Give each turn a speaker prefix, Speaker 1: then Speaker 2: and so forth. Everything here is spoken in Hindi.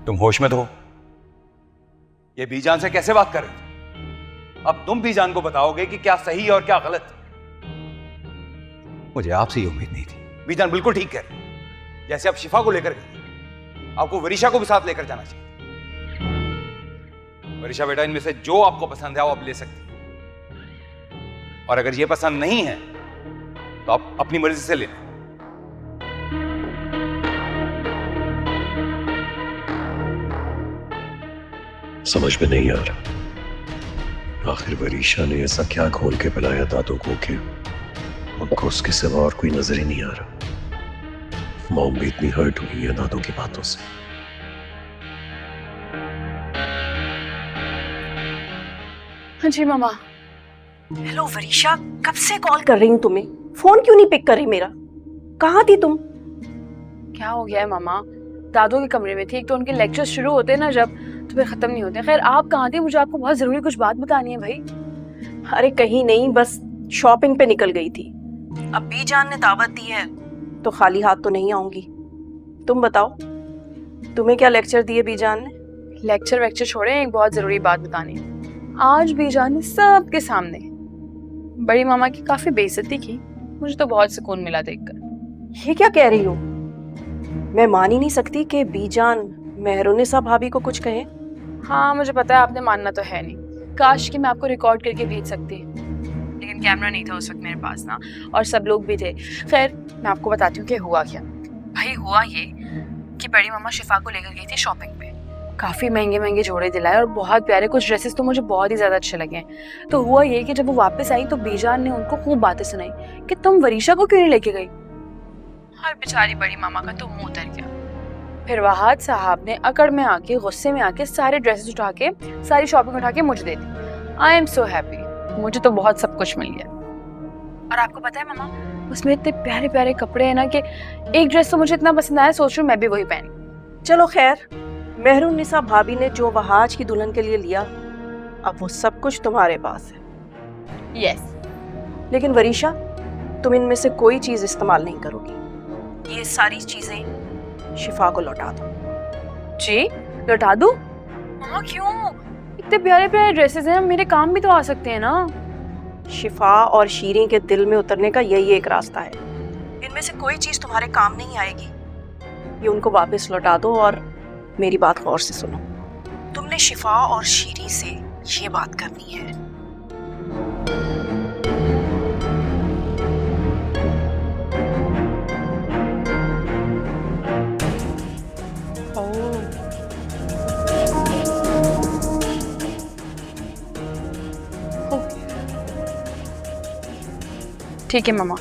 Speaker 1: तुम होश में तो हो? ये बीजान से कैसे बात कर रहे थे? अब तुम बीजान को बताओगे कि क्या सही और क्या गलत। मुझे आपसे ये उम्मीद नहीं थी। बीजान बिल्कुल ठीक कह रहे हैं। जैसे आप शिफा को लेकर गए, आपको वरीशा को भी साथ लेकर जाना चाहिए। वरीशा बेटा, इनमें से जो आपको पसंद है वो आप ले सकती हैं, और अगर ये पसंद नहीं है तो आप अपनी मर्जी से ले लें।
Speaker 2: समझ में नहीं आ रहा, आखिर वरीशा ने ऐसा क्या खोल के पिलाया दादू को कि उनको उसके सिवा और कोई नजर ही नहीं आ रहा। मॉम भी इतनी हर्ट हुई है दादू की बातों से।
Speaker 3: हाँ जी मामा।
Speaker 4: हेलो वरीशा, कब से कॉल कर रही हूँ तुम्हें, फोन क्यों नहीं पिक कर रही मेरा? कहाँ थी तुम?
Speaker 3: क्या हो गया है मामा? दादू के कमरे में थी। एक तो उनके लेक्चर्स शुरू होते हैं ना जब, तो फिर खत्म नहीं होते। खैर आप कहाँ थी? मुझे आपको बहुत जरूरी कुछ बात बतानी है भाई।
Speaker 4: अरे कहीं नहीं, बस शॉपिंग पे निकल गई थी। अब बीजान ने दावत दी है तो खाली हाथ तो नहीं आऊंगी। तुम बताओ, तुम्हें क्या लेक्चर दिए बीजान ने?
Speaker 3: लेक्चर वेक्चर छोड़े, एक बहुत जरूरी बात बतानी है। आज बीजान ने सबके सामने बड़ी मामा की काफी बेइज्जती की। मुझे तो बहुत सुकून मिला देखकर।
Speaker 4: ये क्या कह रही हो? मैं मान ही नहीं सकती कि बीजान मेहरुनिसा भाभी को कुछ कहे।
Speaker 3: हाँ मुझे पता है, आपने मानना तो है नहीं। काश कि मैं आपको रिकॉर्ड करके भेज सकती, लेकिन कैमरा नहीं था उस वक्त मेरे पास ना, और सब लोग भी थे। खैर मैं आपको बताती हूँ कि हुआ क्या। भाई हुआ ये कि बड़ी मामा शिफा को लेकर गई थी शॉपिंग पे। काफ़ी महंगे महंगे जोड़े दिलाए और बहुत प्यारे कुछ ड्रेसेस तो मुझे बहुत ही ज़्यादा अच्छे लगे। तो हुआ ये कि जब वो वापस आई तो बीजान ने उनको खूब बातें सुनाई कि तुम वरीशा को क्यों नहीं लेके गई। और बेचारी बड़ी मामा का तो मुंह उतर गया। फिर वहाद साहब ने अकड़ में आके, गुस्से में आके सारे ड्रेसेस उठा के, सारी शॉपिंग उठा के मुझे दे दी। आई एम सो हैप्पी, मुझे तो बहुत सब कुछ मिल गया। और आपको पता है मामा, उसमें इतने प्यारे प्यारे कपड़े हैं ना कि एक ड्रेस तो मुझे इतना पसंद आया, सोच रही हूँ मैं भी वही पहनी।
Speaker 4: चलो खैर, मेहरुनिसा भाभी ने जो वहाज की दुल्हन के लिए लिया, अब वो सब कुछ तुम्हारे पास है।
Speaker 3: यस।
Speaker 4: लेकिन वरीशा, तुम इनमें से कोई चीज इस्तेमाल नहीं करोगी। ये सारी चीजें शिफा को लौटा दो।
Speaker 3: जी लौटा दूं? मामा क्यों? इतने प्यारे प्यारे ड्रेसेस हैं, मेरे काम भी तो आ सकते हैं ना।
Speaker 4: शिफा और शीरीं के दिल में उतरने का यही एक रास्ता है। इनमें से कोई चीज तुम्हारे काम नहीं आएगी। ये उनको वापस लौटा दो और मेरी बात गौर से सुनो। तुमने शिफा और शीरीं से ये बात करनी है।
Speaker 3: ठीक है मामा।